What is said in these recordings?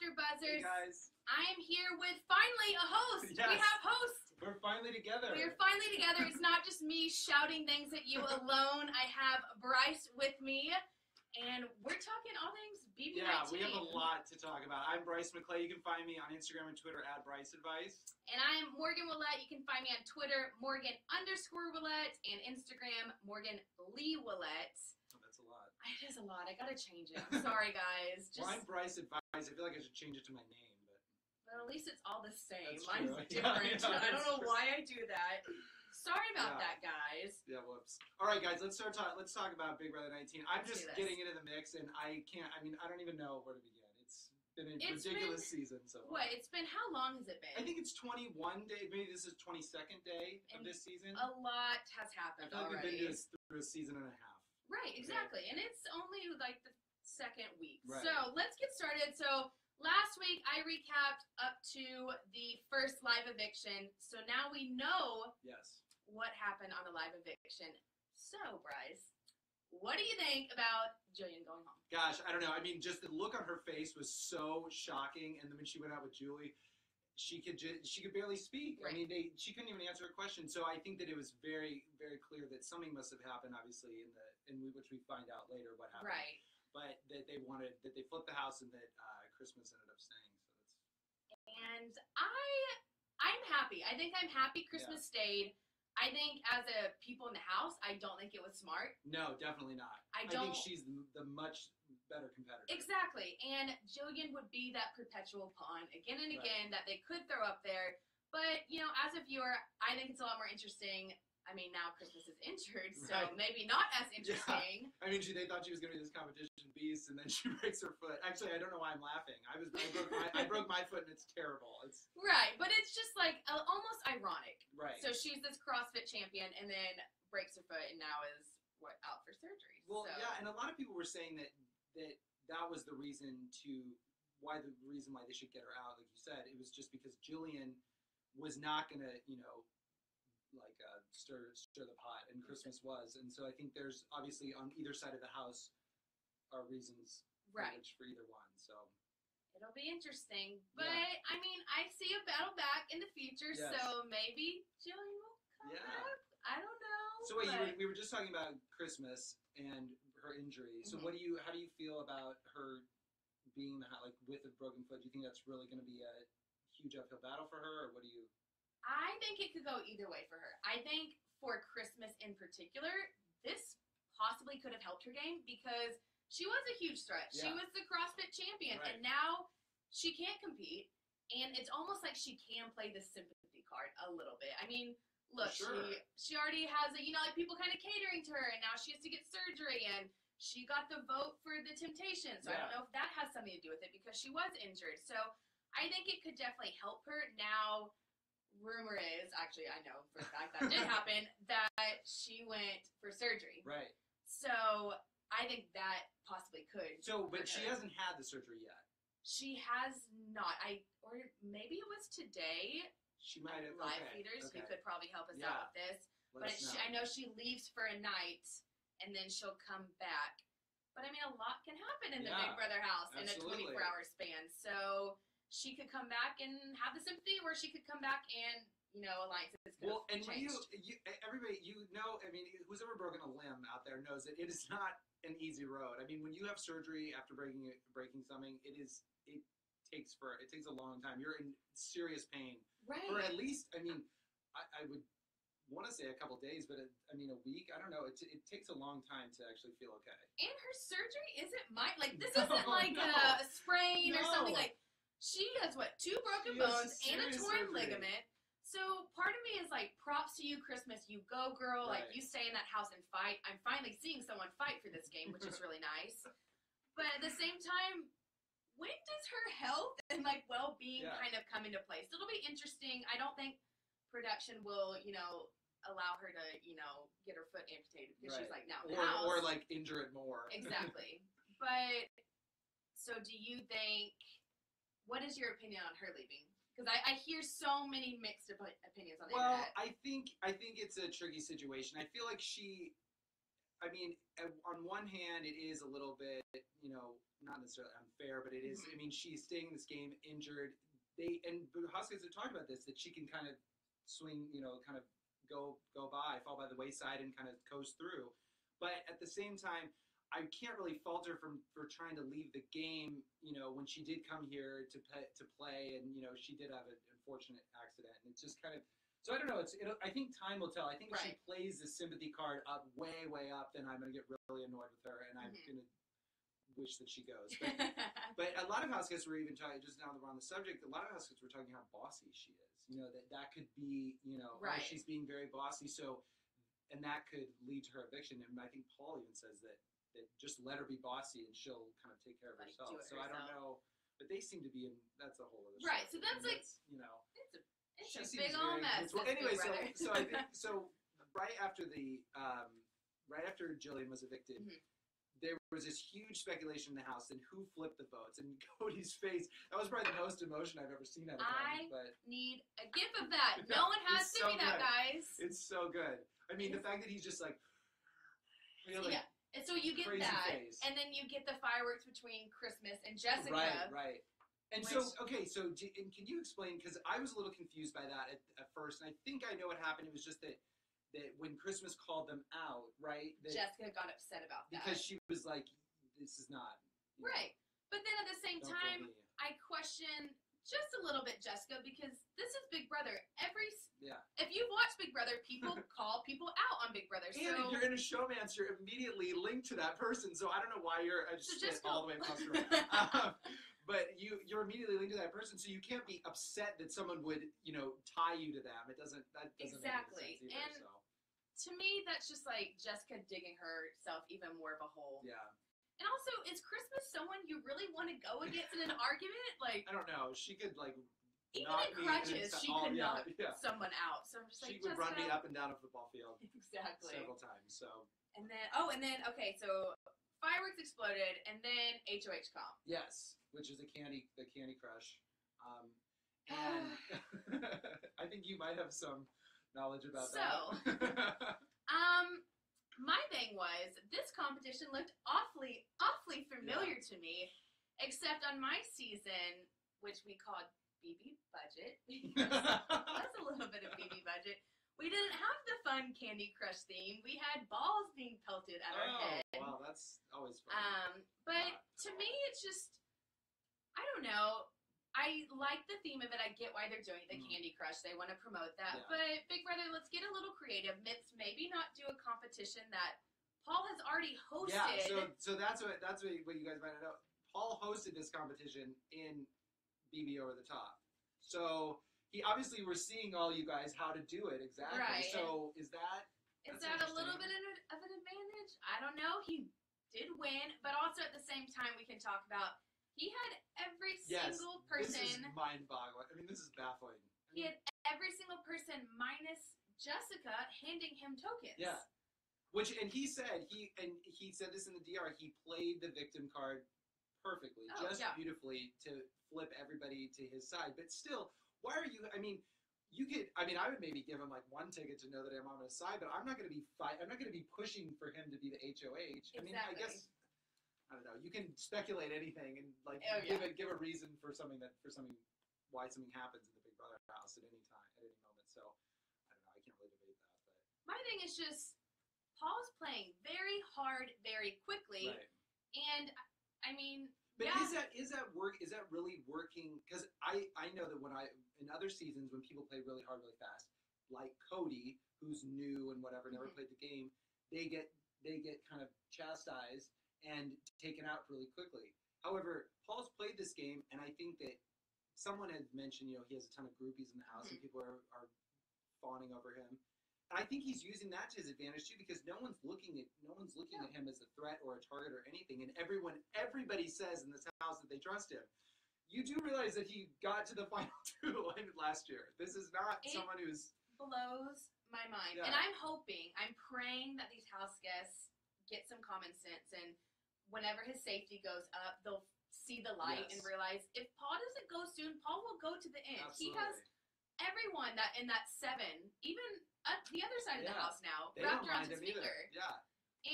AfterBuzzers. Hey guys. I am here with finally a host. Yes. We have hosts. We're finally together. We're finally together. It's not just me shouting things at you alone. I have Bryce with me, and we're talking all things BB19. Yeah, we have a lot to talk about. I'm Bryce McLeay. You can find me on Instagram and Twitter at BryceAdvice. And I'm Morgan Willett. You can find me on Twitter, Morgan_Willett, and Instagram, Morgan Lee Willett. Oh, that's a lot. It is a lot. I gotta change it. I'm sorry, guys. Well, I'm Bryce Advice. I feel like I should change it to my name. But at least it's all the same. That's Mine's true. different. Yeah, I don't know true. why I do that. Sorry about that, guys. Yeah, whoops. All right, guys, let's talk about Big Brother 19. I'm Let's just getting into the mix, and I don't even know where to begin. It's been a ridiculous season so far. What? It's been, how long has it been? I think it's 21 days. Maybe this is 22nd day of this season. A lot has I happened feel like already. we've been through a season and a half. Right, exactly. And it's only like the second week. Right. So let's get started. So last week I recapped up to the first live eviction. So now we know Yes. what happened on the live eviction. So, Bryce, what do you think about Jillian going home? Gosh, I don't know. I mean, just the look on her face was so shocking. And then when she went out with Julie, she could barely speak. Right. I mean, she couldn't even answer a question. So I think that it was very, very clear that something must have happened. Obviously, which we find out later what happened. Right. But that they flipped the house and that Christmas ended up staying. So that's. And I'm happy. I think I'm happy Christmas stayed. I think as a people in the house, I don't think it was smart. No, definitely not. I think she's the much better competitor. Exactly. And Jillian would be that perpetual pawn again and again that they could throw up there. But, you know, as a viewer, I think it's a lot more interesting. I mean, now Christmas is injured, so maybe not as interesting. Yeah. I mean, they thought she was going to be this competition beast, and then she breaks her foot. Actually, I don't know why I'm laughing. I broke my foot, and it's terrible. It's right, but it's just like almost ironic. Right. So she's this CrossFit champion, and then breaks her foot, and now is out for surgery. Well, so. yeah, and a lot of people were saying that was the reason why they should get her out. Like you said, it was just because Jillian was not going to, stir the pot, and Christmas was, and so I think there's obviously on either side of the house are reasons for either one. So it'll be interesting, but I mean, I see a battle back in the future, so maybe Jillian will come back. I don't know. So wait, we were just talking about Christmas and her injury. So how do you feel about her being with a broken foot? Do you think that's really going to be a huge uphill battle for her, or what do you? I think it could go either way for her. I think for Christmas in particular, this possibly could have helped her game because she was a huge threat. Yeah. She was the CrossFit champion, and now she can't compete, and it's almost like she can play the sympathy card a little bit. I mean, look, she already has people kind of catering to her, and now she has to get surgery, and she got the vote for the Temptation, so I don't know if that has something to do with it because she was injured. So I think it could definitely help her. Now, rumor is, actually I know for a fact that did happen, that she went for surgery. Right. So I think that possibly could. So, but she hasn't had the surgery yet. She has not. Or maybe it was today. She might have. Live feeders who could probably help us out with this. I know she leaves for a night and then she'll come back. But I mean, a lot can happen in the Big Brother house in a 24-hour span. So she could come back and have the sympathy, or she could come back and, alliances could change. Everybody, I mean, who's ever broken a limb out there knows that it is not an easy road. I mean, when you have surgery after breaking something, it takes a long time. You're in serious pain. Right. For at least, I mean, I would want to say a couple days, but a week. I don't know. It takes a long time to actually feel okay. And her surgery isn't this isn't a sprain or something like. She has, 2 broken bones and a torn ligament. So part of me is props to you, Christmas. You go, girl. Right. You stay in that house and fight. I'm finally seeing someone fight for this game, which is really nice. But at the same time, when does her health and well-being kind of come into place? It'll be interesting. I don't think production will, allow her to, get her foot amputated because she's now in the house. Or injure it more. Exactly. But so do you think? What is your opinion on her leaving? Because I hear so many mixed opinions on the internet. Well, I think it's a tricky situation. I feel like on one hand, it is a little bit, not necessarily unfair, but it is. I mean, she's staying in this game injured. But Hoskins have talked about this, that she can kind of swing, kind of fall by the wayside and kind of coast through. But at the same time, I can't really fault her for trying to leave the game, when she did come here to play, and she did have an unfortunate accident, and it's just kind of. So I don't know. I think time will tell. I think if she plays the sympathy card up way, way up, then I'm going to get really annoyed with her, and I'm going to wish that she goes. But a lot of house guests were even talking, just now that we're on the subject, a lot of house guests were talking how bossy she is. That could be, she's being very bossy. So, and that could lead to her eviction. And I think Paul even says that just let her be bossy and she'll kind of take care of herself. So I don't know. But they seem to be in, that's a whole other story. Right, so that's it's a big old mess. Well, anyway, so I think right after Jillian was evicted, there was this huge speculation in the house and who flipped the votes. And Cody's face, that was probably the most emotion I've ever seen out of him. I need a gif of that. No one has to be that, guys. It's so good. I mean, the fact that he's just like, yeah. And so you get that, and then you get the fireworks between Christmas and Jessica. Right. And so can you explain, because I was a little confused by that at first, and I think I know what happened. It was just that when Christmas called them out, right? Jessica got upset about that. Because she was like, this is not. Right. But then at the same time, I question just a little bit Jessica, because this is Big Brother. If you've watched Big Brother, people call people out on Big Brother. And if you're in a showmance, you're immediately linked to that person. So I don't know why you're all the way across the room. But you're immediately linked to that person, so you can't be upset that someone would, tie you to them. That doesn't exactly. Make any sense either, to me, that's just like Jessica digging herself even more of a hole. Yeah. And also, is Christmas someone you really want to go against in an argument? Like, I don't know. She could even in grudges, she could knock someone out. So I'm just she would run me up and down a football field. Exactly. Several times. So. And then okay, so fireworks exploded, and then HOH comp. Yes, which is the Candy Crush, and I think you might have some knowledge about that. So, my thing was, this competition looked awfully familiar to me, except on my season, which we called BB Budget, because it was a little bit of BB Budget. We didn't have the fun Candy Crush theme. We had balls being pelted at our head. Wow, that's always fun. But to me, it's just, I don't know. I like the theme of it. I get why they're doing the Candy Crush. They want to promote that. Yeah. But Big Brother, let's get a little creative. Maybe not do a competition that Paul has already hosted. Yeah, so that's what you guys might know. Paul hosted this competition in BB Over the Top. So he obviously we're seeing all you guys how to do it exactly. Right. So is that a little bit of an advantage? I don't know. He did win, but also at the same time we can talk about he had every single person. This is mind-boggling. I mean, this is baffling. He had every single person minus Jessica handing him tokens. Yeah. And he said this in the DR. He played the victim card perfectly, beautifully to flip everybody to his side. But still, why are you? I mean, I would maybe give him like one ticket to know that I'm on his side, but I'm not going to be I'm not going to be pushing for him to be the HOH. Exactly. I mean, I guess. I don't know. You can speculate anything and give a reason for why something happens in the Big Brother house at any time, at any moment. So I don't know. I can't really debate that. But my thing is just Paul's playing very hard, very quickly, and I mean. But is that work? Is that really working? Because I know that in other seasons when people play really hard, really fast, like Cody, who's new and whatever, never played the game, they get kind of chastised and taken out really quickly. However, Paul's played this game, and I think that someone had mentioned, he has a ton of groupies in the house, and people are fawning over him. And I think he's using that to his advantage too, because no one's looking at him as a threat or a target or anything, and everybody says in this house that they trust him. You do realize that he got to the final two last year. This is not someone who's blows my mind, and I'm praying that these house guests get some common sense, and whenever his safety goes up, they'll see the light and realize if Paul doesn't go soon, Paul will go to the end. Absolutely. He has everyone that in that 7, even the other side of the house now, they wrapped don't around mind his him finger. Either. Yeah.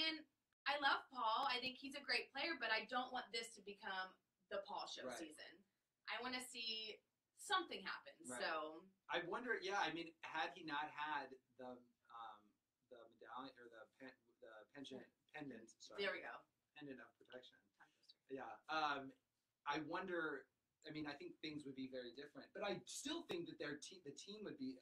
And I love Paul. I think he's a great player, but I don't want this to become the Paul show season. I want to see something happen. Right. So I wonder. Yeah, I mean, had he not had the medallion or the pendant. Sorry, there we go. Pendant of protection. Yeah. I wonder. I mean, I think things would be very different, but I still think that his team would be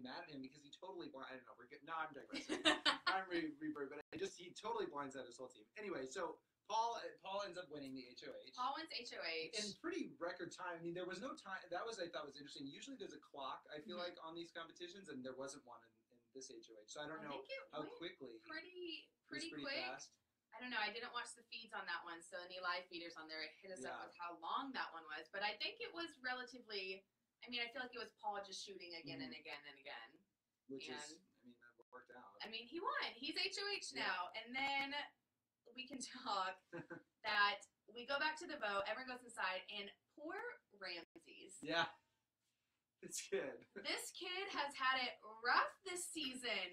mad at him because he totally I don't know. I'm digressing. I'm but he totally blinds out his whole team. Anyway, so Paul ends up winning the HOH. Paul wins HOH in pretty record time. I mean, there was no time. That was I thought was interesting. Usually there's a clock. I feel like on these competitions, and there wasn't one in this HOH. So I don't know how quickly. Pretty quick. Fast. I don't know. I didn't watch the feeds on that one, so any live feeders on there hit us up with how long that one was. But I think it was relatively. I mean, I feel like it was Paul just shooting again and again and again. Which is, I mean, that worked out. I mean, he won. He's HOH now, and then we can talk that we go back to the boat. Everyone goes inside, and poor Ramses. Yeah, it's good. This kid has had it rough this season.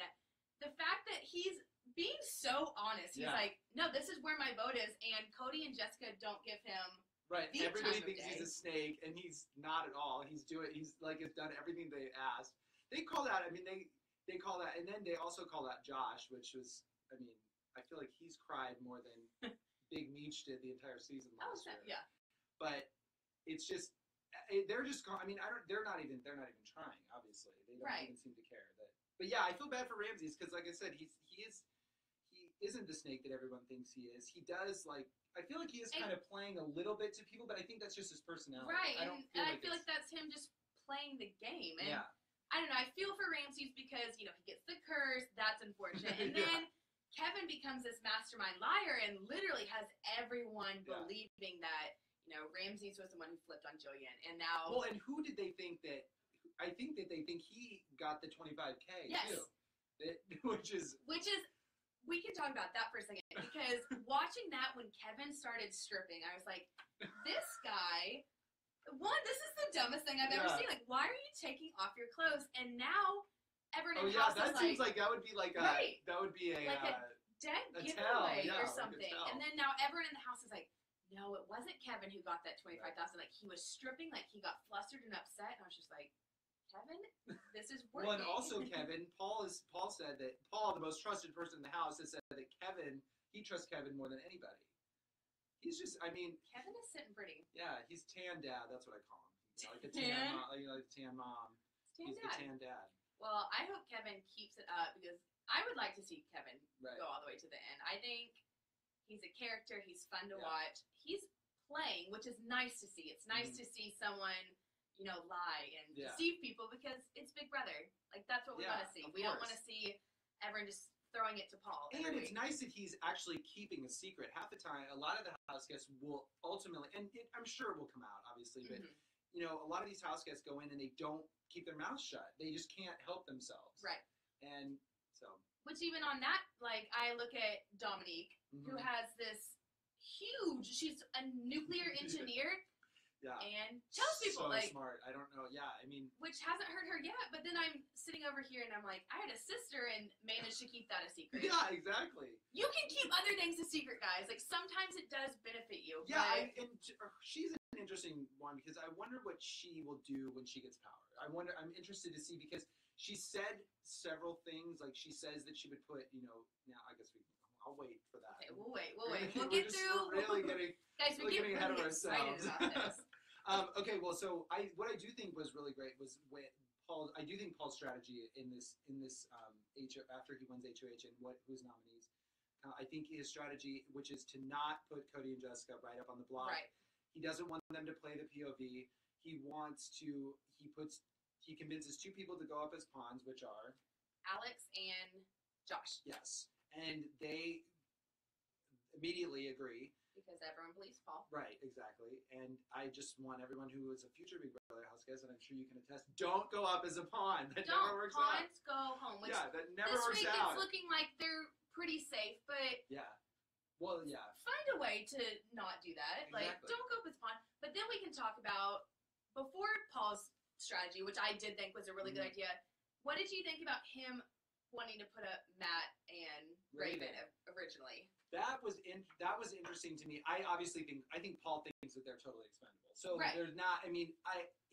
The fact that he's being so honest. He's like, no, this is where my boat is, and Cody and Jessica don't give him Everybody thinks he's a snake, and he's not at all. He's done everything they asked. They call that. I mean, they call that, and then they also call that Josh, which was. I mean, I feel like he's cried more than Big Meech did the entire season last year. Yeah. But it's just they're just. I mean, They're not even trying. Obviously, they don't even seem to care. But yeah, I feel bad for Ramses because, like I said, he isn't the snake that everyone thinks he is. He does I feel like he is kind of playing a little bit to people, but I think that's just his personality. Right, I feel like that's him just playing the game. And I don't know. I feel for Ramses because he gets the curse. That's unfortunate, and then Kevin becomes this mastermind liar and literally has everyone believing that Ramses was the one who flipped on Jillian, and now. Well, and who did they think that? I think that they think he got the $25K too. Which is. We can talk about that for a second because watching that when Kevin started stripping, I was like, this guy. This is the dumbest thing I've ever seen. Like, why are you taking off your clothes? And now everyone in the house is that seems like that would be like a that would be a dead giveaway or something. And then now everyone in the house is like, no, it wasn't Kevin who got that $25,000. Like he was stripping, like he got flustered and upset, and I was just like, Kevin, this is working. Well, and also Kevin, Paul said that Paul, the most trusted person in the house, has said that he trusts Kevin more than anybody. He's just, I mean, Kevin is sitting pretty. Yeah, he's tan dad. That's what I call him. Like a tan mom. Like tan mom. He's the tan dad. Well, I hope Kevin keeps it up because I would like to see Kevin go all the way to the end. I think he's a character. He's fun to watch. He's playing, which is nice to see. It's nice to see someone, lie and deceive people because it's Big Brother. Like, that's what we want to see. We don't want to see everyone just throwing it to Paul. And it's nice that he's actually keeping a secret. Half the time, a lot of the house guests will ultimately, and I'm sure it will come out, obviously, but, a lot of these house guests go in and they don't keep their mouths shut. They just can't help themselves. Right. And so. Which even on that, I look at Dominique, who has this huge, she's a nuclear engineer. And tells people, so smart. I don't know. Yeah, I mean. Which hasn't hurt her yet, but then I'm sitting over here and I'm like, I had a sister and managed to keep that a secret. Yeah, exactly. You can keep other things a secret, guys. Like, sometimes it does benefit you. Yeah, and she's an interesting one because I wonder what she will do when she gets power. I'm interested to see because she said several things. Like, she says that she would put, now I guess I'll wait for that. Okay, we'll wait. We'll get through. We're really getting, guys, we're getting ahead of ourselves. Excited about this. Okay, well, so what I do think was really great was when I do think Paul's strategy in this after he wins HOH and who's nominees. I think his strategy, which is to not put Cody and Jessica right up on the block. Right. He doesn't want them to play the POV. He convinces two people to go up as pawns, which are Alex and Josh. Yes, and they immediately agree. Because everyone believes Paul. Right, exactly. And I just want everyone who is a future Big Brother house guest, and I'm sure you can attest, don't go up as a pawn. That never works out. Pawns go home. Which that never works out. This week it's looking like they're pretty safe, but find a way to not do that. Exactly. Like, don't go up as pawn. But then we can talk about, before Paul's strategy, which I did think was a really good idea, what did you think about him wanting to put up Matt and Raven originally. That was interesting to me. I think Paul thinks that they're totally expendable. So they're not. I mean,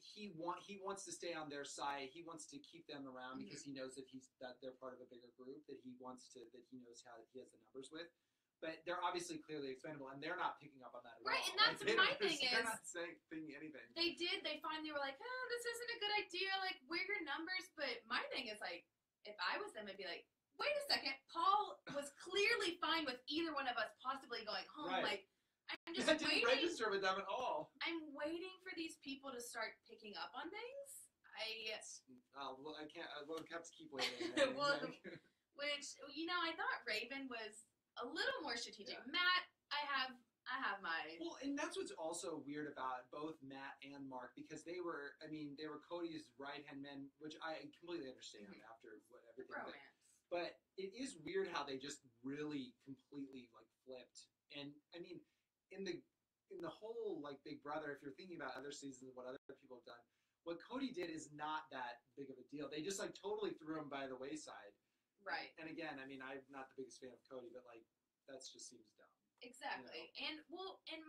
he wants to stay on their side. He wants to keep them around because he knows that they're part of a bigger group that he knows how he has the numbers with. But they're obviously clearly expendable, and they're not picking up on that at all. Right, and that's my thing is they're not saying anything. They finally were like, oh, this isn't a good idea. Like, we're your numbers. But my thing is like, if I was them, I'd be like, wait a second. Paul was clearly fine with either one of us possibly going home. Right. Like, I'm just waiting. Didn't register with them at all. I'm waiting for these people to start picking up on things. I can't. We'll have to keep waiting. Which I thought Raven was a little more strategic. Yeah. Matt, I have my. Well, and that's what's also weird about both Matt and Mark because they were Cody's right-hand men, which I completely understand after everything. Romance. But it is weird how they just really completely like flipped. And I mean, in the whole like Big Brother, if you're thinking about other seasons and what other people have done, what Cody did is not that big of a deal. They just like totally threw him by the wayside. Right. And again, I mean, I'm not the biggest fan of Cody, but like that just seems dumb. Exactly. And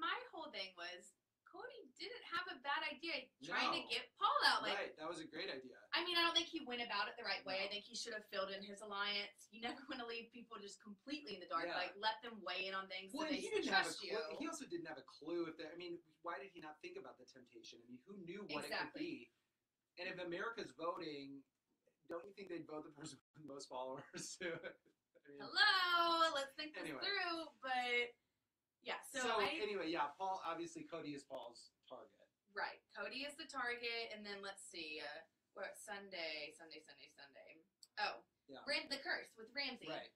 my whole thing was Cody didn't have a bad idea trying to get Paul out. Like, right, that was a great idea. I mean, I don't think he went about it the right way. I think he should have filled in his alliance. You never want to leave people just completely in the dark. Yeah. Like, let them weigh in on things so they trust you. He also didn't have a clue. Why did he not think about the temptation? I mean, who knew what it could be? And if America's voting, don't you think they'd vote the person with the most followers? Hello, let's think this through. But yeah, Paul, obviously Cody is Paul's target. Right. Cody is the target, and then let's see, we're at Sunday. Oh, yeah. The curse with Ramsey. Right.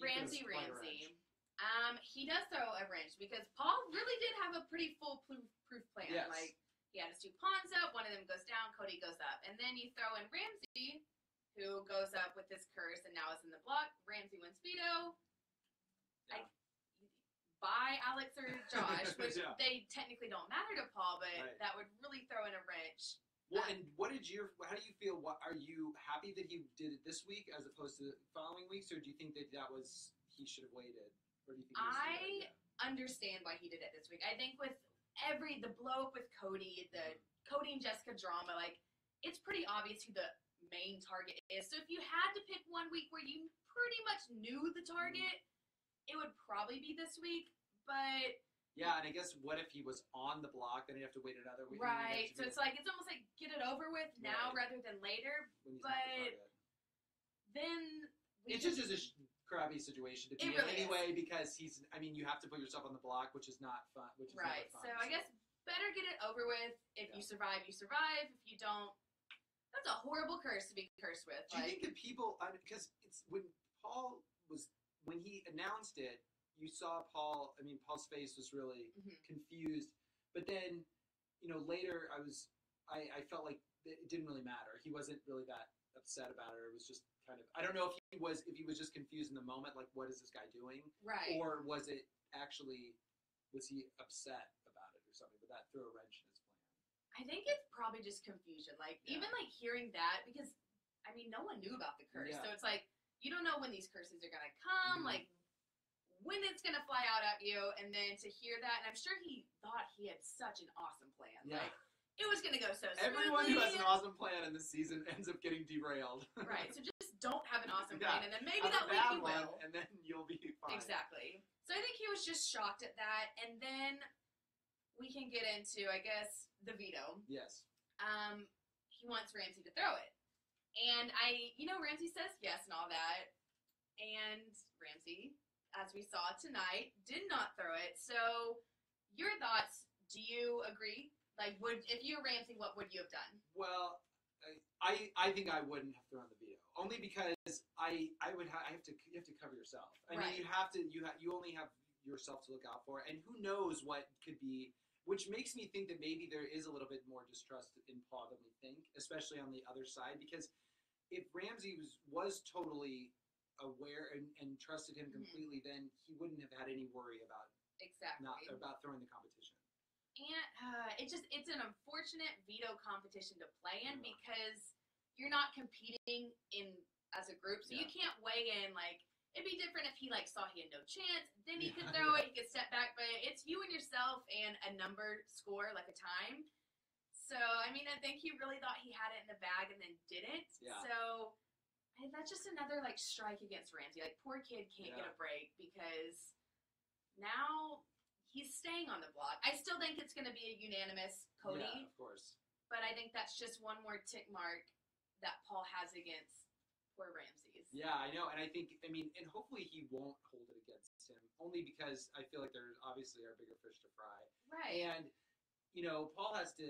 Ramsey. He does throw a wrench because Paul really did have a pretty foolproof plan. Yes. Like, he had his two pawns up, one of them goes down, Cody goes up. And then you throw in Ramsey, who goes up with this curse and now is in the block. Ramsey wins veto. Yeah. By Alex or Josh, which they technically don't matter to Paul, but that would really throw in a wrench. Well, and how do you feel? Are you happy that he did it this week as opposed to the following weeks, or do you think that he should have waited? Or do you think I understand why he did it this week. I think with the blow up with Cody, the Cody and Jessica drama, like, it's pretty obvious who the main target is. So if you had to pick one week where you pretty much knew the target, it would probably be this week, but... Yeah, and I guess what if he was on the block, then he'd have to wait another week. Right, so it's almost like get it over with now rather than later, but then... It's just a crappy situation to be in anyway, because you have to put yourself on the block, which is not fun. Right, so I guess better get it over with. If you survive, you survive. If you don't, that's a horrible curse to be cursed with. Do you think that people, because it's when he announced it, you saw Paul's face was really confused. But then, later I felt like it didn't really matter. He wasn't really that upset about it. It was just kind of, I don't know if he was just confused in the moment, like, what is this guy doing? Right. Or was he upset about it or something? But that threw a wrench in his plan. I think it's probably just confusion. Like, even like hearing that, because, no one knew about the curse. Yeah. So it's like, you don't know when these curses are going to come, like when it's going to fly out at you, and then to hear that, and I'm sure he thought he had such an awesome plan. Yeah. Like, it was going to go so smoothly. Everyone who has an awesome plan in this season ends up getting derailed. Right, so just don't have an awesome plan, and then maybe that week you will. And then you'll be fine. Exactly. So I think he was just shocked at that, and then we can get into, I guess, the veto. Yes. He wants Ramsey to throw it. And Ramsey says yes and all that. And Ramsey, as we saw tonight, did not throw it. So, your thoughts, do you agree? Like, if you were Ramsey, what would you have done? Well, I think I wouldn't have thrown the veto. Only because you have to cover yourself. I mean, you only have yourself to look out for. And who knows what could be... Which makes me think that maybe there is a little bit more distrust in Paul than we think, especially on the other side. Because if Ramsey was totally aware and trusted him completely, then he wouldn't have had any worry about throwing the competition. And it's an unfortunate veto competition to play in because you're not competing in as a group, so you Yeah. can't weigh in. Like, it'd be different if he like saw he had no chance, then he could throw it, he could step back, but it's you and yourself and a number score, like a time. So, I mean, I think he really thought he had it in the bag and then didn't. Yeah. So, and that's just another, like, strike against Ramsey. Like, poor kid can't get a break because now he's staying on the block. I still think it's going to be a unanimous Cody. Yeah, of course. But I think that's just one more tick mark that Paul has against poor Ramsey's. Yeah, I know. And I think, I mean, and hopefully he won't hold it against him, only because I feel like there obviously are bigger fish to fry. Right. And, you know, Paul has to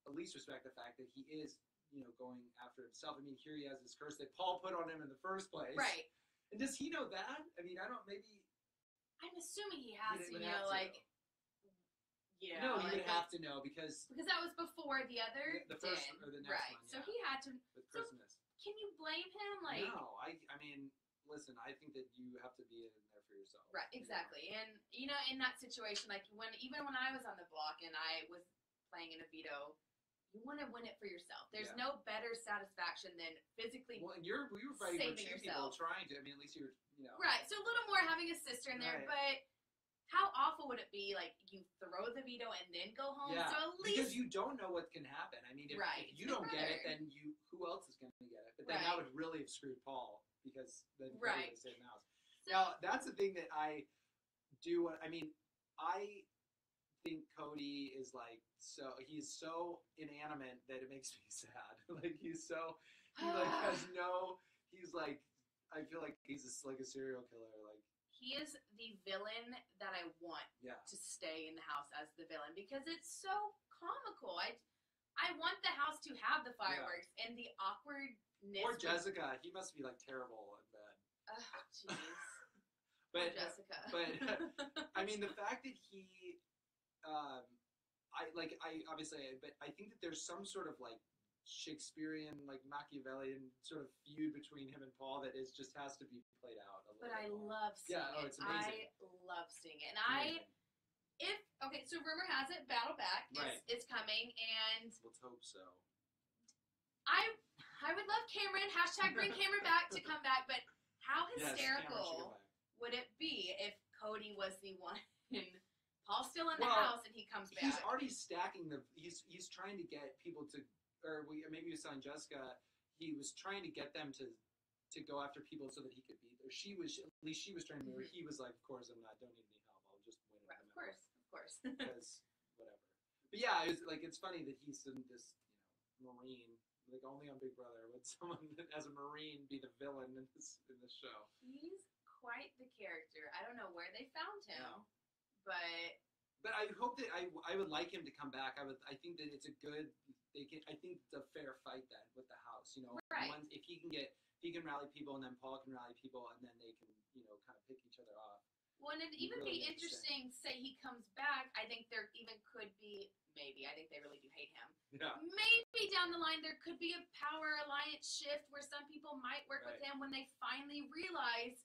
at least respect the fact that he is, you know, going after himself. I mean, here he has this curse that Paul put on him in the first place. Right. And does he know that? I mean, I don't, maybe. I'm assuming he has to, would you have know, to. like. Yeah. No, he like would have to know because that was before the other the first did. or the next right. one. So Yeah. he had to. With So Christmas. can you blame him? Like. No, I mean, listen, I think that you have to be in there for yourself. Right, exactly. And, you know, in that situation, like, even when I was on the block and I was playing in a veto, you want to win it for yourself. There's no better satisfaction than physically Well, and you were fighting for saving two yourself. people trying to. I mean, at least you were, you know. Right, so a little more having a sister in there, Right. but how awful would it be, like, you throw the veto and then go home? Yeah, So at because least... you don't know what can happen. I mean, if Right, you it's don't your get it, brother. then who else is going to get it? But then that would really have screwed Paul because then Cody Right. would have stayed in the house. So, Now, that's the thing that I do. I mean, I think Cody is like he's so inanimate that it makes me sad. Like he has he's like I feel like he's like a serial killer. Like he is the villain that I want yeah. to stay in the house as the villain because it's so comical. I want the house to have the fireworks and the awkwardness. Or Jessica, he must be like terrible in bed. Oh, jeez. But Jessica. But I mean, the fact that he, but I think that there's some sort of like Shakespearean, like Machiavellian sort of feud between him and Paul that just has to be played out a little But bit I more. love seeing it. It's amazing. I love seeing it. And Amazing. so rumor has it, Battle Back Right. is coming, and Let's hope so. I would love Cameron, hashtag bring Cameron back to come back, but how Yes, Cameron should hysterical go back. would it be if Cody was the one and Paul's still in the Well, house and he comes back? He's already stacking he's trying to get people to, maybe he was telling Jessica, he was trying to get them to go after people so that he could beat her. At least she was trying to move her. He was like, of course don't need any help. I'll just win it. Right, of course. Because whatever. But yeah, it's funny that he's in this, Marine. Like only on Big Brother would someone as a Marine be the villain in this show. He's quite the character. I don't know where they found him, Yeah. but I hope that I would like him to come back. I think that it's a good. I think it's a fair fight then with the house. Right. If he can rally people, and then Paul can rally people, and then they can kind of pick each other off. Well, and it'd even Really be interesting, say he comes back, I think there even could be, maybe, I think they really do hate him. Yeah. Maybe down the line there could be a power alliance shift where some people might work with him when they finally realize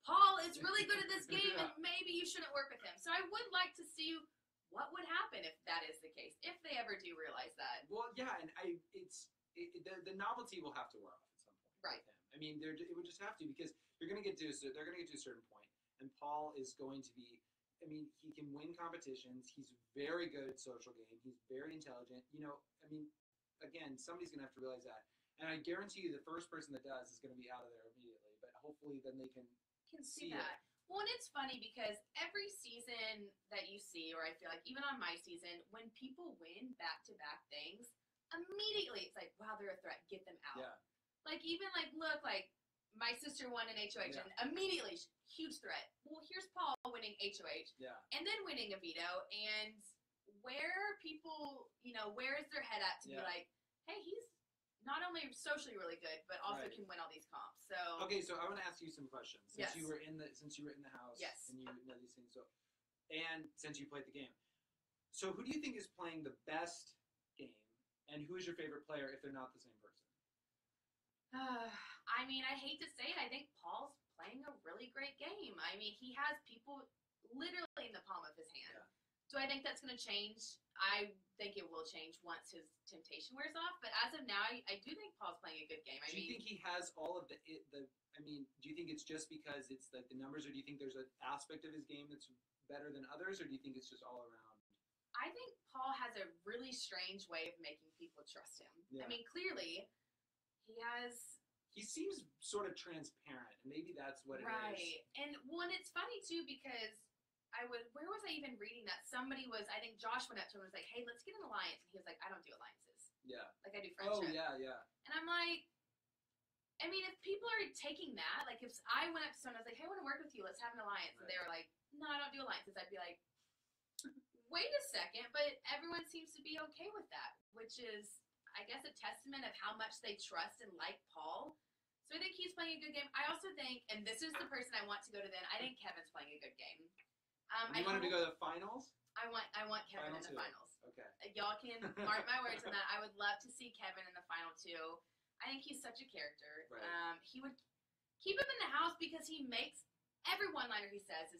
Paul is really good at this game and maybe you shouldn't work with him. So I would like to see what would happen if that is the case, if they ever do realize that. Well, yeah, and the novelty will have to wear off at some point. Right. With him. I mean, it would just have to because they're going to get to a certain point. And Paul is going to be, I mean, he can win competitions. He's very good at social game. He's very intelligent. I mean, again, somebody's going to have to realize that. And I guarantee you the first person that does is going to be out of there immediately. But hopefully then they can see see that. Well, and it's funny because every season that you see, or I feel like even on my season, when people win back-to-back things, immediately it's like, wow, they're a threat. Get them out. Yeah. Like, even look, my sister won an HOH, and immediately, huge threat. Well, here's Paul winning HOH, and then winning a veto, and where people, where is their head at to be like, hey, he's not only socially really good, but also can win all these comps. So okay, so I want to ask you some questions since you were in the house, Yes. and you know these things. So, and since you played the game, so who do you think is playing the best game, and who is your favorite player if they're not the same person? I mean, I hate to say it. I think Paul's playing a really great game. I mean, he has people literally in the palm of his hand. Yeah. Do I think that's going to change I think it will change once his temptation wears off. But as of now, I do think Paul's playing a good game. Do you think he has all of the? I mean, do you think it's just because it's like the numbers, or do you think there's an aspect of his game that's better than others, or do you think it's just all around? I think Paul has a really strange way of making people trust him. Yeah. I mean, clearly, he seems sort of transparent, and maybe that's what it is. Right. And it's funny too because where was I even reading that? Somebody was, I think Josh went up to him and was like, hey, let's get an alliance. And he was like, I don't do alliances. Yeah. Like I do friendship. Oh, yeah. And I'm like, I mean, if people are taking that, like if I went up to someone and I was like, hey, I want to work with you, let's have an alliance. Right. And they were like, no, I don't do alliances. I'd be like, wait a second. But everyone seems to be okay with that, which is, I guess, a testament of how much they trust and like Paul. So I think he's playing a good game. I also think, and this is the person I want to go to then, I think Kevin's playing a good game. You want him to go to the finals? I want Kevin in the finals. Okay. Y'all can mark my words on that. I would love to see Kevin in the final too. I think he's such a character. Right. He would keep him in the house because he makes every one-liner he says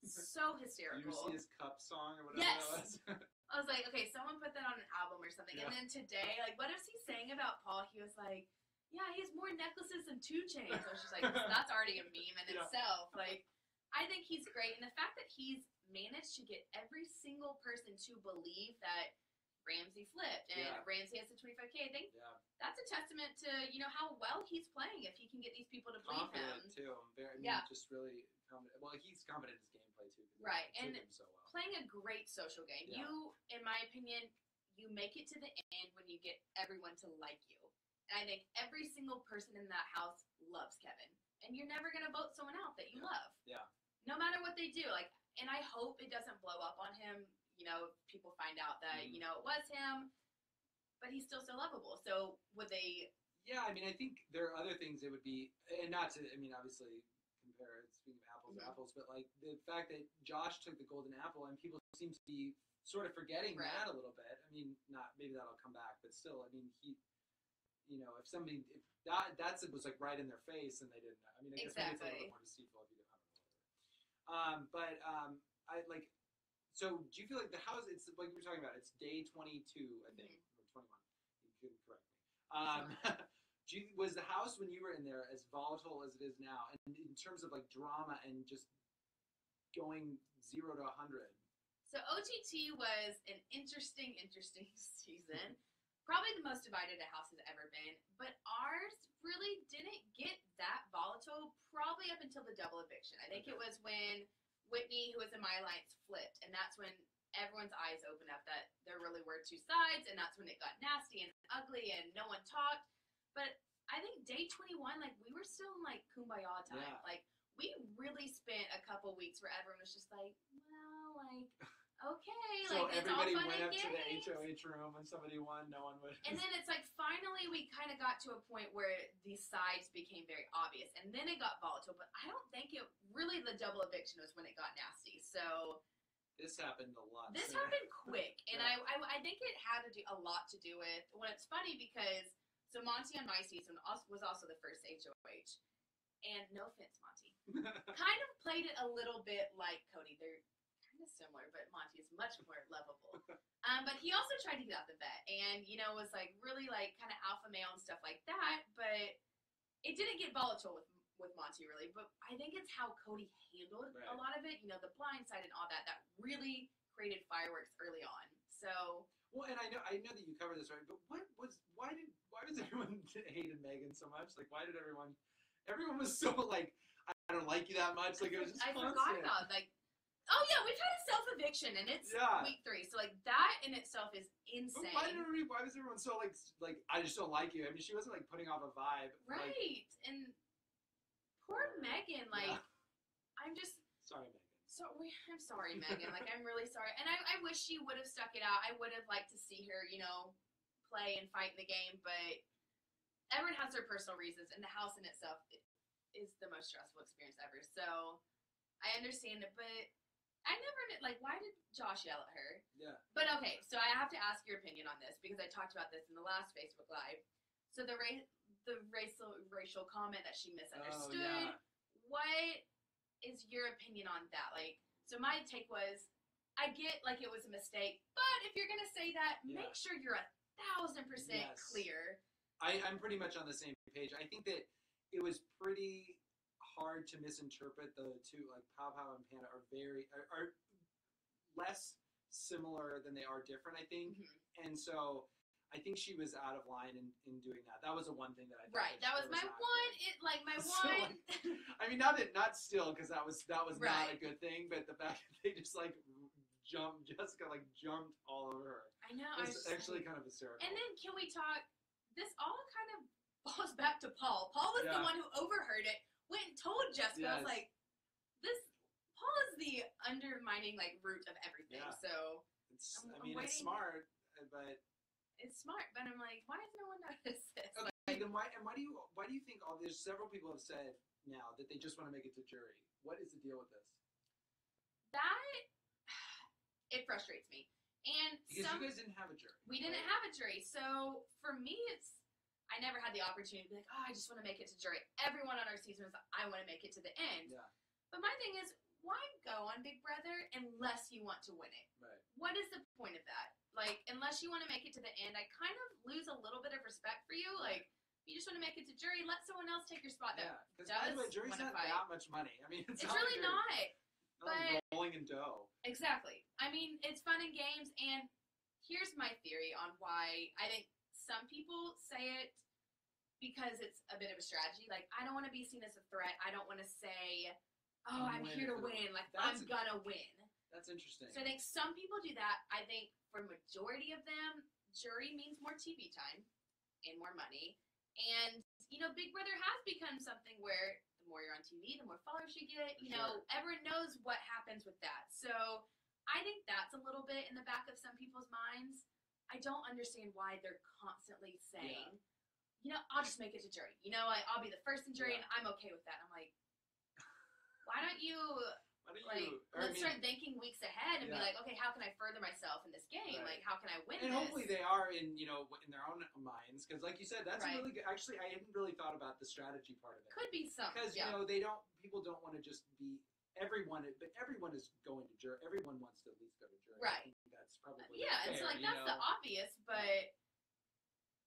is so hysterical. Did you see his cup song or whatever yes. that was? I was like, okay, someone put that on an album or something. Yeah. And then today, like, what is he saying about Paul? He was like, yeah, he has more necklaces than 2 Chainz. I was just like, that's already a meme in itself. Like, I think he's great. And the fact that he's managed to get every single person to believe that Ramsey flipped and Ramsey has the 25K, I think that's a testament to, how well he's playing if he can get these people to believe him. Confident, too. Just really confident. Well, he's confident in his gameplay, too. Right. And so well. Playing a great social game. Yeah. You, in my opinion, you make it to the end when you get everyone to like you. And I think every single person in that house loves Kevin. And you're never going to vote someone out that you love. Yeah. No matter what they do. And I hope it doesn't blow up on him. People find out that, it was him. But he's still so lovable. So would they... Yeah, I think there are other things that would be... And not to, obviously, compare, speaking of apples to apples, but, the fact that Josh took the golden apple and people seem to be sort of forgetting that a little bit. Maybe that'll come back, but still, he... if somebody... If that was, right in their face and they didn't know. I guess maybe it's a little bit more deceitful if you don't know. So do you feel like the house, it's like we were talking about, it's day 22, I think, or 21. You can correct me. Was the house when you were in there as volatile as it is now, and in terms of drama and just going 0 to 100? So OTT was an interesting season. Probably the most divided a house has ever been, but ours really didn't get that volatile probably up until the double eviction. I think it was when Whitney, who was in my alliance, flipped, and that's when everyone's eyes opened up that there really were 2 sides, and that's when it got nasty and ugly and no one talked. But I think day 21, we were still in kumbaya time. Yeah. We really spent a couple weeks where everyone was just okay, so it's everybody all fun went and up to the games. HOH room when somebody won, no one would. And then it's finally we kind of got to a point where these sides became very obvious, and then it got volatile. But I don't think the double eviction was when it got nasty. So this happened a lot. This happened quick, and I think it had a lot to do with. Well, it's funny because Monty on my season was also the first HOH, and no offense, Monty, kind of played it a little bit like Cody. They're similar, but Monty is much more lovable. But he also tried to get out the vet and, was really kind of alpha male and stuff like that. But it didn't get volatile with Monty really. But I think it's how Cody handled a lot of it. The blind side and all that really created fireworks early on. So. Well, and I know that you covered this, right? But why was everyone hated Megan so much? Why did everyone was so I don't like you that much. It was just constant. Forgot about oh yeah, we've had a self-eviction and it's week 3, so that in itself is insane. But why was everyone so I just don't like you? She wasn't putting off a vibe. Right, and poor Megan, I'm just sorry, Megan. I'm sorry, Megan. I'm really sorry, and I wish she would have stuck it out. I would have liked to see her, play and fight in the game, but everyone has their personal reasons, and the house in itself is the most stressful experience ever. So I understand it, but. I never why did Josh yell at her? Yeah. But okay, so I have to ask your opinion on this because I talked about this in the last Facebook Live. So the racial comment that she misunderstood. Oh, yeah. What is your opinion on that? So my take was I get like it was a mistake, but if you're gonna say that, Yeah. make sure you're 1,000% clear. I'm pretty much on the same page. I think that it was pretty hard to misinterpret the two. Like Pow Pow and Panda are less similar than they are different, I think. And so I think she was out of line in doing that. That was the one thing that I thought. Right. That was my one. So, like, I mean, not still, because that was Right. not a good thing, but the fact that they just like Jessica like jumped all over her. I know. It was actually kind of hysterical. And then can we talk? This all kind of falls back to Paul. Paul was the one who overheard it. Went and told Jessica. Yes. I was like, this. Paul is the undermining like root of everything. Yeah. So it's I'm it's smart, but it's smart. But I'm like, why has no one noticed this? okay. Like, Then why do you think there's several people have said now that they just want to make it to jury? What is the deal with this? that it frustrates me. And Because you guys didn't have a jury. We didn't have a jury. So for me, I never had the opportunity to be like, oh, I just want to make it to jury. Everyone on our season was like, I want to make it to the end. Yeah. But my thing is, why go on Big Brother unless you want to win it? Right. What is the point of that? Like, unless you want to make it to the end, I kind of lose a little bit of respect for you. Like, you just want to make it to jury, let someone else take your spot. Yeah. Because by the way, jury's not that much money. I mean, it's not really not. Like rolling in dough. Exactly. I mean, it's fun and games, and here's my theory on why I think some people say it because it's a bit of a strategy. Like, I don't want to be seen as a threat. I don't want to say, oh, I'm here to win. Like, I'm gonna win. That's interesting. So I think some people do that. I think for majority of them, jury means more TV time and more money. And, you know, Big Brother has become something where the more you're on TV, the more followers you get. You know, everyone knows what happens with that. So I think that's a little bit in the back of some people's minds. I don't understand why they're constantly saying, you know, I'll just make it to jury. You know, I'll be the first in jury, and I'm okay with that. I'm like, why don't you let's start thinking weeks ahead and be like, okay, how can I further myself in this game? Right. Like, how can I win and this? Hopefully they are in their own minds, because like you said, that's a really good. Actually, I hadn't really thought about the strategy part of it. Could be some, because people don't want to just be everyone, but everyone is going to jury. Everyone wants to at least go to jury. Right. I think that's probably fair, and so like that's the obvious, but.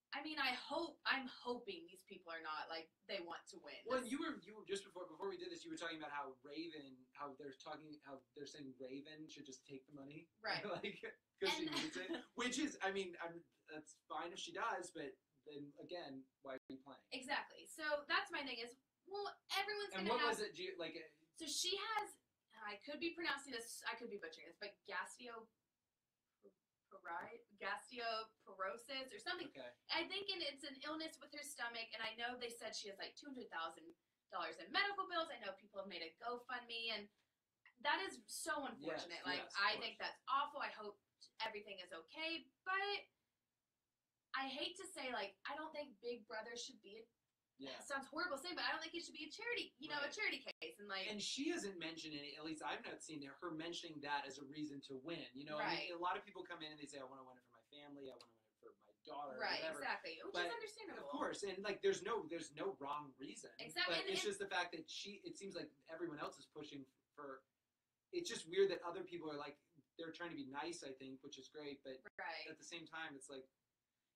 I mean, I'm hoping these people are not like they want to win. Well, you were just before we did this, you were talking about how they're saying Raven should just take the money, right? Like, because she needs it, which is, I mean, that's fine if she does, but then again, why are you playing? Exactly. So that's my thing is, well, everyone's gonna have. And what was it? So she has. I could be pronouncing this. I could be butchering this, but gasteoporosis or something. Okay. I think it's an illness with her stomach, and I know they said she has like $200,000 in medical bills. I know people have made a GoFundMe, and that is so unfortunate. I think that's awful. I hope everything is okay, but I hate to say, like, I don't think Big Brother should be it sounds horrible saying, but I don't think it should be a charity, a charity case. And she hasn't mentioned any, at least I've not seen her mentioning that as a reason to win. You know, right. I mean, a lot of people come in and they say, I want to win it for my family, I want to win it for my daughter, right? Whatever. Exactly, which is understandable, of course. And like, there's no wrong reason. Exactly, but it's just the fact that it seems like everyone else is pushing for. It's just weird that other people are like, they're trying to be nice, I think, which is great, but at the same time, it's like.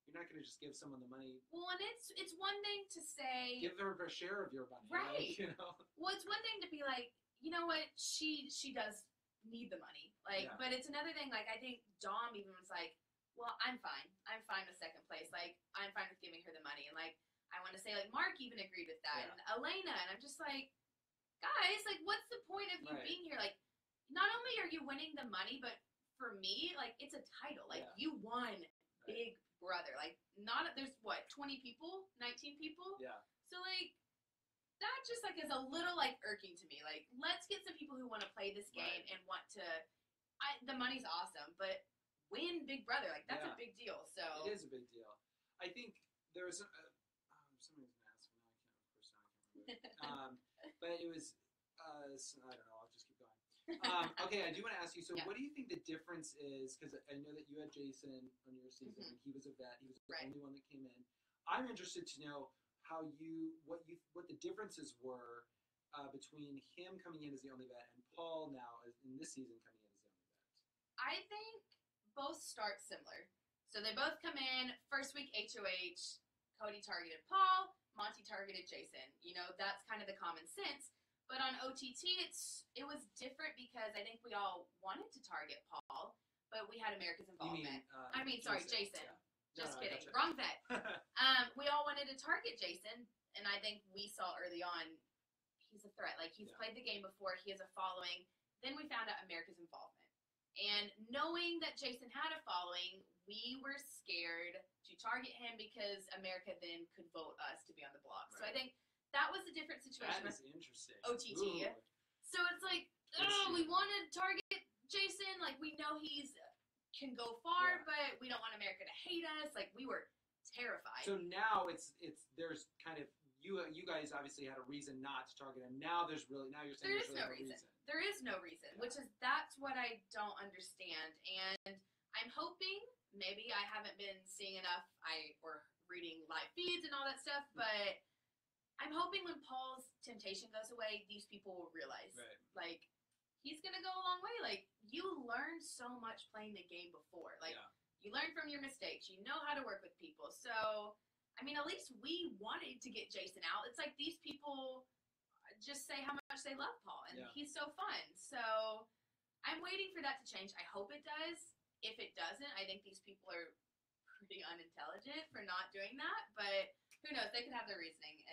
You're not going to just give someone the money. Well, and it's one thing to say... Give her a share of your money. Right. Like, you know? Well, it's one thing to be like, you know what, she does need the money. Like, but it's another thing, like, I think Dom even was like, well, I'm fine. I'm fine with second place. Like, I'm fine with giving her the money. And, like, I want to say, like, Mark even agreed with that. And Elena. And I'm just like, guys, like, what's the point of you being here? Like, not only are you winning the money, but for me, like, it's a title. Like, you won Big Brother. Like, there's what, 20 people? 19 people? Yeah. So, like, that just, like, is a little, like, irking to me. Like, let's get some people who want to play this game and want to, the money's awesome, but win Big Brother. Like, that's a big deal, so. It is a big deal. I think there was, somebody was going to ask me, I can't remember. But it was, I don't know, I'll just keep going. Okay, I do want to ask you, so what do you think the difference is, because I know that you had Jason on your season, and he was a vet, he was the only one that came in. I'm interested to know what the differences were between him coming in as the only vet and Paul now in this season coming in as the only vet. I think both start similar. So they both come in, first week HOH, Cody targeted Paul, Monty targeted Jason. You know, that's kind of the common sense. But on OTT, it was different because I think we all wanted to target Paul, but we had America's involvement. Jason. Yeah. Just kidding. Wrong vet. We all wanted to target Jason, and I think we saw early on he's a threat. Like, he's played the game before. He has a following. Then we found out America's involvement. And knowing that Jason had a following, we were scared to target him because America then could vote us to be on the block. Right. So I think that was a different situation. That is interesting. OTT. Ooh. So it's like, we want to target Jason. Like, we know can go far, but we don't want America to hate us. Like, we were terrified. So now there's kind of, you guys obviously had a reason not to target him. Now you're saying there's no reason. There is no reason, that's what I don't understand. And I'm hoping, maybe I haven't been seeing enough, or reading live feeds and all that stuff, but I'm hoping when Paul's temptation goes away, these people will realize, like, he's going to go a long way. Like, you learned so much playing the game before. Like, you learn from your mistakes. You know how to work with people. So, I mean, at least we wanted to get Jason out. It's like these people just say how much they love Paul, and he's so fun. So, I'm waiting for that to change. I hope it does. If it doesn't, I think these people are pretty unintelligent for not doing that. But who knows? They could have their reasoning,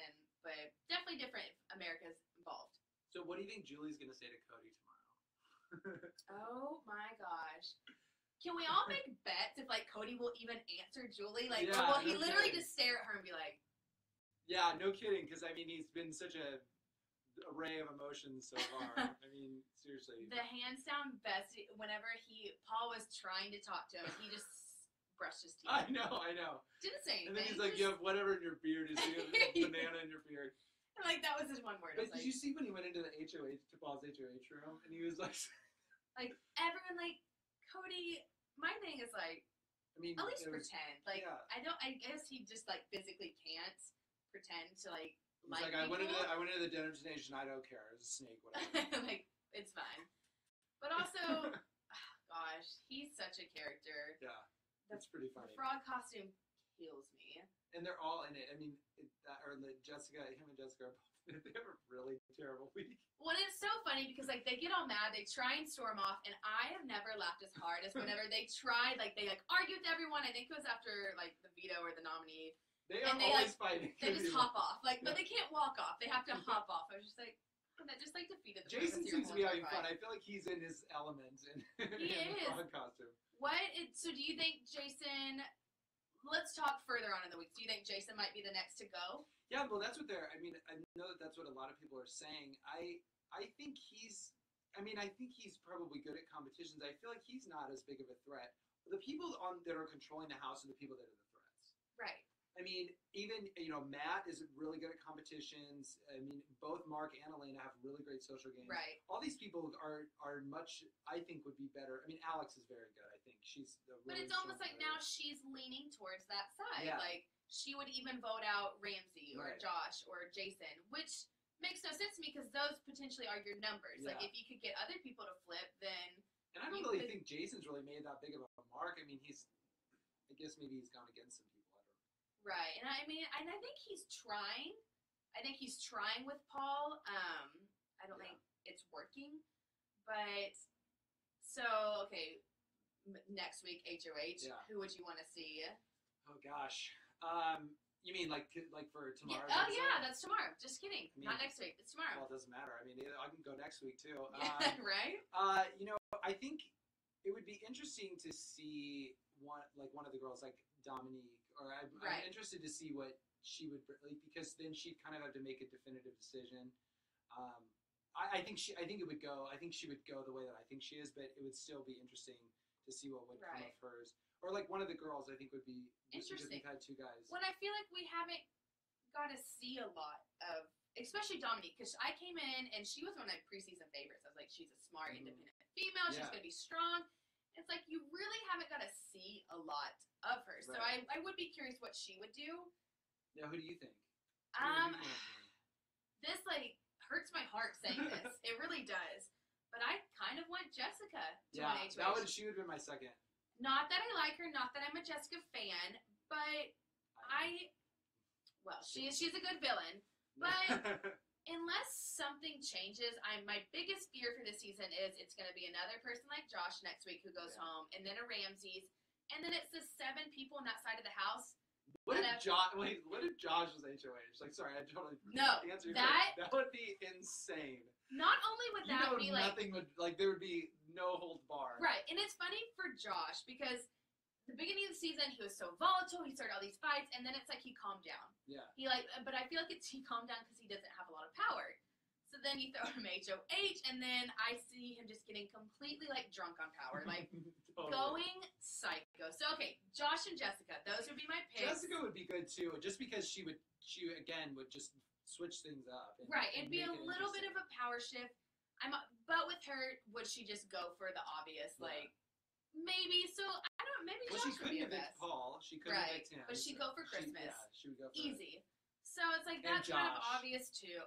but definitely different if America's involved. So, what do you think Julie's going to say to Cody tomorrow? Oh my gosh. Can we all make bets if, like, Cody will even answer Julie? Like, or will he literally just stare at her and be like... Yeah, no kidding, because, I mean, he's been such a array of emotions so far. I mean, seriously. The hands down best, whenever Paul was trying to talk to him, he just brushed his teeth. I know. Didn't say anything. And then he's like, you have whatever in your beard. You have a banana in your beard. Like, that was his one word. But did you see when he went into the Paul's HOH room, and he was like... Like, everyone, like, Cody, my thing is, like, at least pretend. Like, I guess he just, like, physically can't pretend to, like he's like, I went into the dinner destination, I don't care. It's a snake, whatever. Like, it's fine. But also, gosh, he's such a character. Yeah, that's pretty funny. The frog costume kills me. And they're all in it. I mean, him and Jessica are both, they have a really terrible week. Well, it's so funny because, like, they get all mad, they try and storm off, and I have never laughed as hard as whenever they tried, like, they, like, argue with everyone. I think it was after, like, the veto or the nominee. They are always fighting. They just hop off. Like, but they can't walk off. They have to hop off. I was just like, that just, like, defeated the Jason seems to be having fun. I feel like he's in his element in the frog costume. So do you think Jason... Let's talk further on in the week. Do you think Jason might be the next to go? Yeah, well, that's what I know that's what a lot of people are saying. I think he's probably good at competitions. I feel like he's not as big of a threat. The people that are controlling the house are the people that are the threats. Right. I mean, even, Matt is really good at competitions. I mean, both Mark and Elena have really great social games. Right. All these people are much, I think, would be better. I mean, Alex is very good, I think. She's a really But it's almost like now she's leaning towards that side. Yeah. Like, she would even vote out Ramsey or Josh or Jason, which makes no sense to me because those potentially are your numbers. Yeah. Like, if you could get other people to flip, then... And I don't really think Jason's really made that big of a mark. I mean, I guess maybe he's gone against some people. Right, and I mean, I think he's trying. I think he's trying with Paul. I don't think it's working, but okay. Next week, HOH. Yeah. Who would you want to see? Oh gosh, you mean like for tomorrow? Yeah. Oh yeah, that's tomorrow. Just kidding. Not next week. It's tomorrow. Well, it doesn't matter. I mean, I can go next week too. Right. I think it would be interesting to see one of the girls like Dominique. Or I'm interested to see what she would because then she'd kind of have to make a definitive decision. I think she would go. I think she would go the way that I think she is, but it would still be interesting to see what would come of hers. Or like one of the girls, I think would be interesting. Because we've had two guys. When I feel like we haven't got to see a lot of, especially Dominique, because I came in and she was one of my preseason favorites. I was like, she's a smart, independent female. She's going to be strong. It's like you really haven't got to see a lot of her. So I would be curious what she would do. Now, who do you think? This, like, hurts my heart saying this. It really does. but I kind of want Jessica to win HOH. She would have been my second. Not that I like her, not that I'm a Jessica fan, but she's a good villain, but unless something changes, my biggest fear for this season is it's going to be another person like Josh next week who goes home, and then a Ramsey's, and then it's the 7 people on that side of the house. What if Josh was HOH? Like, sorry, I totally answered that would be insane. Not only would that be nothing would there would be no holds barred. Right, and it's funny for Josh because the beginning of the season he was so volatile, he started all these fights, and then it's like he calmed down. Yeah. But I feel like he calmed down because he doesn't have a lot of power. So then you throw him HOH, and then I see him just getting completely drunk on power, totally. Going psycho. So okay, Josh and Jessica, those would be my picks. Jessica would be good too, just because she would just switch things up. Right, it'd be a little bit of a power shift. But with her, would she just go for the obvious, maybe? So I don't. Maybe Josh would be the best. Paul. She couldn't evict him. But she'd go for Christmas. She would go for easy. So it's that's kind of obvious too.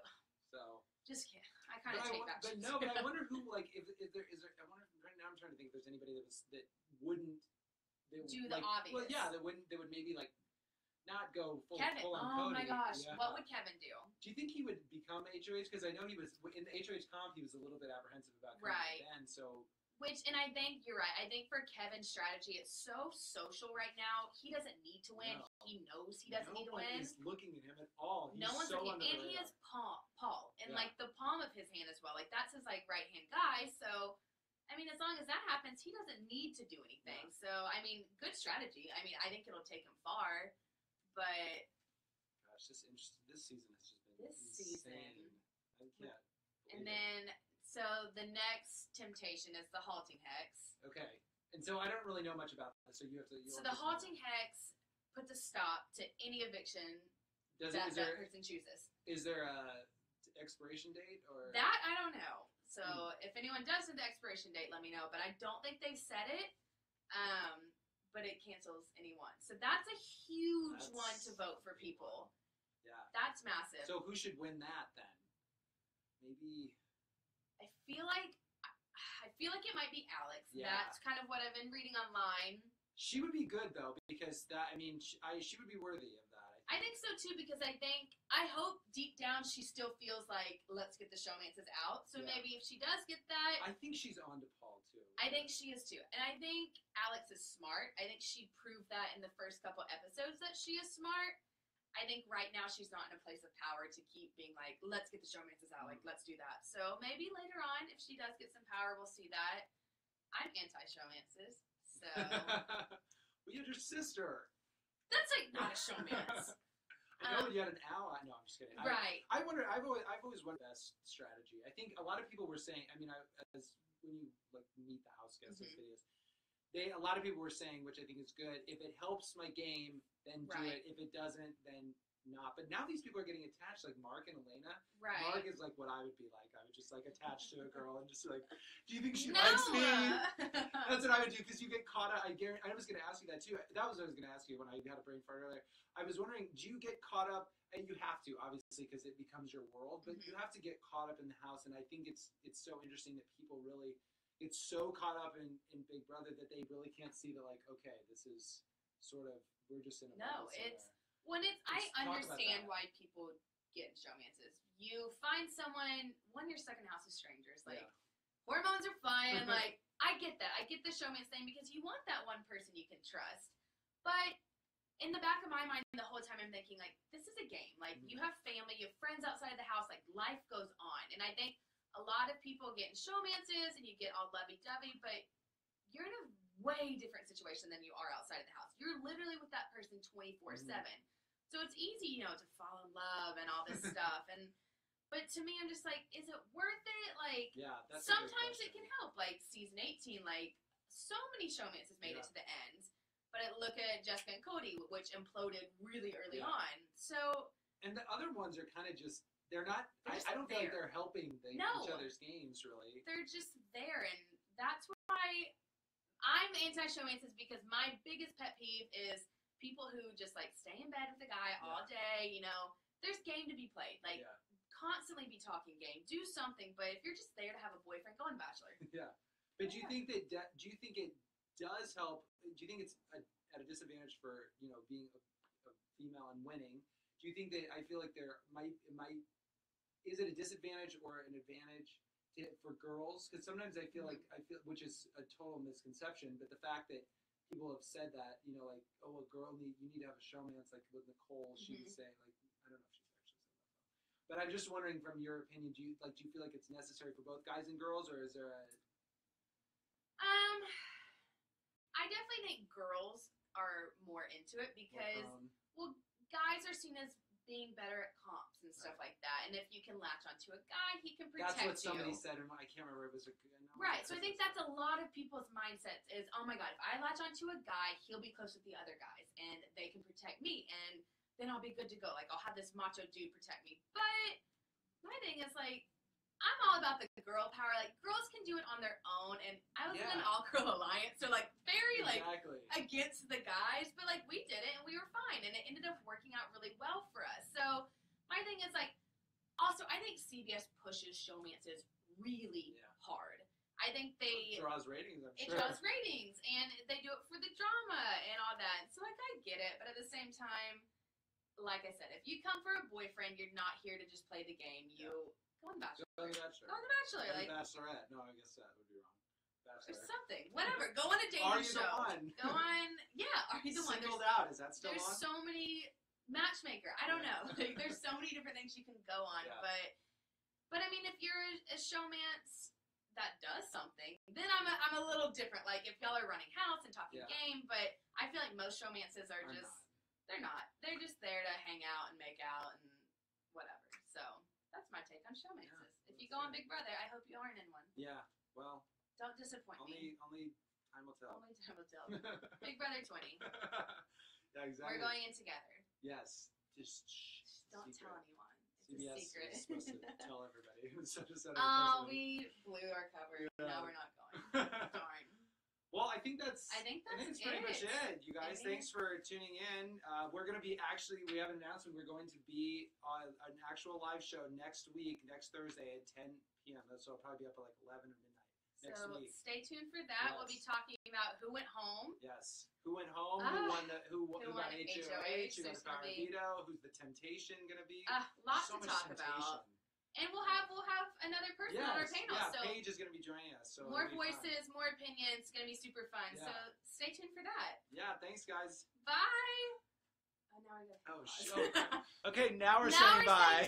So. Just kidding. I kind of take that. But no, but I wonder who if there is. I wonder right now. I'm trying to think if there's anybody that wouldn't do the obvious. Well, yeah, that would maybe not go full Kevin. On oh Cody. My gosh, yeah. What would Kevin do? Do you think he would become HOH? Because I know he was in the HOH comp. He was a little bit apprehensive about coming then. So. And I think you're right. I think for Kevin's strategy, it's so social right now. He doesn't need to win. No. He knows he doesn't need to win. No one is looking at him at all. He's no one's so looking. And he has Paul. And the palm of his hand as well. That's his right-hand guy. So, I mean, as long as that happens, he doesn't need to do anything. Yeah. So, I mean, good strategy. I mean, I think it'll take him far. But. Gosh, this season has just been insane. I can't. And then. So the next temptation is the halting hex. Okay, and so I don't really know much about this, so you have to. So the halting hex puts a stop to any eviction that person chooses. Is there a expiration date or that? I don't know. So if anyone does know the expiration date, let me know. But I don't think they've said it. But it cancels anyone. So that's a huge one to vote for people. Yeah, that's massive. So who should win that then? Maybe. I feel like it might be Alex. Yeah. That's kind of what I've been reading online. She would be good though because she would be worthy of that. I think so too because I hope deep down she still feels like let's get the showmances out. So maybe if she does get that, I think she's on to Paul too. I think she is too, and I think Alex is smart. I think she proved that in the first couple episodes that she is smart. I think right now she's not in a place of power to keep being like, let's get the showmances out, let's do that. So maybe later on, if she does get some power, we'll see that. I'm anti-showmances, so. Well, you're your sister. That's not a showmance. I know you had an ally. No, I'm just kidding. Right. I wonder. I've always wondered the best strategy. I think a lot of people were saying. I mean, as when you meet the house guests in videos. A lot of people were saying, which I think is good, if it helps my game, then do it. If it doesn't, then not. But now these people are getting attached, like Mark and Elena. Right. Mark is like what I would be like. I would just attach to a girl and just do you think she likes me? That's what I would do because you get caught up. I was going to ask you that too. That was what I was going to ask you when I had a brain fart earlier. I was wondering, do you get caught up? And you have to, obviously, because it becomes your world. But you have to get caught up in the house. And I think it's so interesting that people really. It's so caught up in Big Brother that they really can't see that, okay, this is sort of, we're just in a No, I understand why people get showmances. You find someone, when you're stuck in a house with strangers, hormones are flying, I get that. I get the showmance thing because you want that one person you can trust. But in the back of my mind, the whole time I'm thinking, this is a game. You have family, you have friends outside of the house, life goes on. And I think a lot of people get in showmances and you get all lovey-dovey, but you're in a way different situation than you are outside of the house. You're literally with that person 24/7. So it's easy, to fall in love and all this stuff. But to me, I'm just is it worth it? That's sometimes it can help. Season 18, so many showmances made it to the end. But look at Jessica and Cody, which imploded really early on. So. And the other ones are kind of just. They're not. I don't feel like they're helping each other's games really. They're just there, and that's why I'm anti-showmances because my biggest pet peeve is people who just stay in bed with the guy all day. There's game to be played. constantly be talking game. Do something. But if you're just there to have a boyfriend, go on Bachelor. Yeah. But do you think that do you think it does help? Do you think it's at a disadvantage for being a female and winning? Do you think that I feel like there might is it a disadvantage or an advantage for girls? Because sometimes I feel which is a total misconception, but the fact that people have said that like a girl you need to have a showmance, like with Nicole, she would say like I don't know if she's actually said that, but I'm just wondering from your opinion, do you feel like it's necessary for both guys and girls, or is there a I definitely think girls are more into it because, guys are seen as being better at comps and stuff like that. And if you can latch onto a guy, he can protect you. That's what somebody said, and I can't remember. It was right. So I think that's a lot of people's mindsets is, oh my God, if I latch onto a guy, he'll be close with the other guys, and they can protect me, and then I'll be good to go. Like, I'll have this macho dude protect me. But my thing is, like, I'm all about the girl power. Like, girls can do it on their own, and I was in an all-girl alliance, so, like, very, like, against the guys, but, like, we did it, and we were fine, and it ended up working out really well for us. So, my thing is, like, also, I think CBS pushes showmances really hard. I think it draws ratings, I'm sure. It draws ratings, and they do it for the drama and all that. So, like, I get it, but at the same time, like I said, if you come for a boyfriend, you're not here to just play the game. Go on Bachelor. Go on The Bachelor. Go on The Bachelor. Like Bachelorette. No, I guess that would be wrong. Bachelor. Or something. Whatever. Go on a dating Are you show. the one? Go on. Yeah. Are you the one? Singled out. Is that still on? There's so many matchmaker. I don't know. Like, there's so many different things you can go on. Yeah. But I mean, if you're a showmance that does something, then I'm a little different. Like, if y'all are running house and talking game, but I feel like most showmances are just they're not. They're just there to hang out and make out and whatever. So. That's my take on showmances. Yeah, if you go on Big Brother, I hope you aren't in one. Yeah, well. Don't disappoint me. Only time will tell. Only time will tell. Big Brother 20. Yeah, exactly. We're going in together. Yes. Just don't tell anyone. It's CBS a secret. is supposed to tell everybody. We blew our cover. Yeah. No, we're not going. Darn. Well, I think that's pretty much it. You guys, thanks for tuning in. We're going to be we have an announcement. We're going to be on an actual live show next week, next Thursday at 10 p.m. So it'll probably be up at like 11 or midnight next week. Stay tuned for that. Yes. We'll be talking about who went home. Yes. Who went home? Who got HOH? Who got the Power Veto? Who's the Temptation going to be? Lots to talk about. And we'll have another person on our panel. Yeah, so Paige is going to be joining us. So more voices, more opinions. It's going to be super fun. Yeah. So stay tuned for that. Yeah, thanks, guys. Bye. Oh, now I got to Okay, now we're saying bye.